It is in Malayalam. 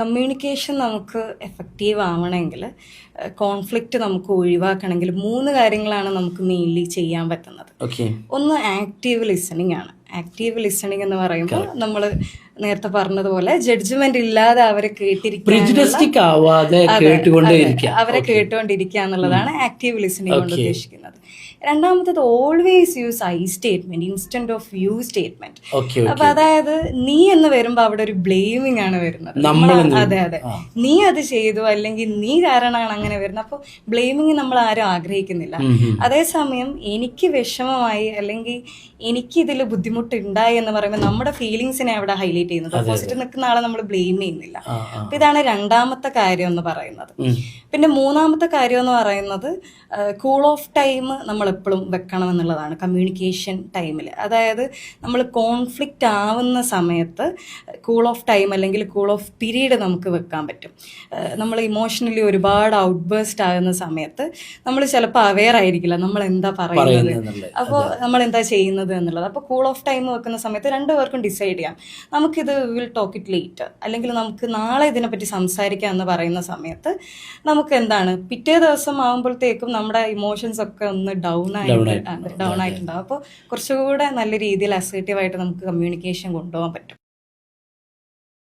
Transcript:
കമ്മ്യൂണിക്കേഷൻ നമുക്ക് എഫക്റ്റീവ് ആവണമെങ്കിൽ, കോൺഫ്ലിക്റ്റ് നമുക്ക് ഒഴിവാക്കണമെങ്കിൽ 3 കാര്യങ്ങളാണ് നമുക്ക് മെയിൻലി ചെയ്യാൻ പറ്റുന്നത്. ഒന്ന് ആക്റ്റീവ് ലിസണിങ് ആണ്. ആക്റ്റീവ് ലിസണിങ് എന്ന് പറയുമ്പോൾ നമ്മൾ നേരത്തെ പറഞ്ഞതുപോലെ ജഡ്ജ്മെന്റ് ഇല്ലാതെ അവരെ കേട്ടുകൊണ്ടിരിക്കുക എന്നുള്ളതാണ് ആക്റ്റീവ് ലിസണിങ് കൊണ്ട് ഉദ്ദേശിക്കുന്നത്. രണ്ടാമത്തത് always use I statement instead of you statement. അപ്പൊ അതായത് നീ എന്ന് വരുമ്പോ അവിടെ ഒരു ബ്ലെയിമിങ് ആണ് വരുന്നത്. അതെ, നീ അത് ചെയ്തു അല്ലെങ്കിൽ നീ കാരണമാണ് അങ്ങനെ വരുന്നത്. അപ്പൊ ബ്ലെയിമിങ് നമ്മൾ ആരും ആഗ്രഹിക്കുന്നില്ല. അതേസമയം എനിക്ക് വിഷമമായി അല്ലെങ്കിൽ എനിക്ക് ഇതിൽ ബുദ്ധിമുട്ടുണ്ടായി എന്ന് പറയുമ്പോൾ നമ്മുടെ ഫീലിങ്സിനെ അവിടെ ഹൈലൈറ്റ് ചെയ്യുന്നത്. ഓപ്പോസിറ്റ് നിൽക്കുന്ന ആളെ നമ്മൾ ബ്ലെയിം ചെയ്യുന്നില്ല. അപ്പൊ ഇതാണ് രണ്ടാമത്തെ കാര്യം എന്ന് പറയുന്നത്. പിന്നെ മൂന്നാമത്തെ കാര്യം എന്ന് പറയുന്നത് കൂൾ ഓഫ് ടൈം നമ്മൾ എപ്പോഴും വെക്കണം എന്നുള്ളതാണ് കമ്മ്യൂണിക്കേഷൻ ടൈമിൽ. അതായത് നമ്മൾ കോൺഫ്ലിക്റ്റ് ആവുന്ന സമയത്ത് കൂൾ ഓഫ് ടൈം അല്ലെങ്കിൽ കൂൾ ഓഫ് പീരീഡ് നമുക്ക് വെക്കാൻ പറ്റും. നമ്മൾ ഇമോഷണലി ഒരുപാട് ഔട്ട് ബേസ്റ്റ് ആകുന്ന സമയത്ത് നമ്മൾ ചിലപ്പോൾ അവെയർ ആയിരിക്കില്ല നമ്മൾ എന്താ പറയുന്നത്, അപ്പോൾ നമ്മൾ എന്താ ചെയ്യുന്നത് എന്നുള്ളത്. അപ്പോൾ കൂൾ ഓഫ് ടൈം വെക്കുന്ന സമയത്ത് രണ്ടുപേർക്കും ഡിസൈഡ് ചെയ്യാം, നമുക്കിത് വിൽ ടോക്ക് ഇറ്റ് ലേറ്റ്, അല്ലെങ്കിൽ നമുക്ക് നാളെ ഇതിനെപ്പറ്റി സംസാരിക്കാം എന്ന് പറയുന്ന സമയത്ത് നമുക്ക് എന്താണ് പിറ്റേ ദിവസം ആകുമ്പോഴത്തേക്കും നമ്മുടെ ഇമോഷൻസ് ഒക്കെ ഒന്ന് ഡൗൺ ആയിട്ടുണ്ടാവും. അപ്പോൾ കുറച്ചുകൂടെ നല്ല രീതിയിൽ അസേർട്ടീവായിട്ട് നമുക്ക് കമ്മ്യൂണിക്കേഷൻ കൊണ്ടുപോകാൻ പറ്റും.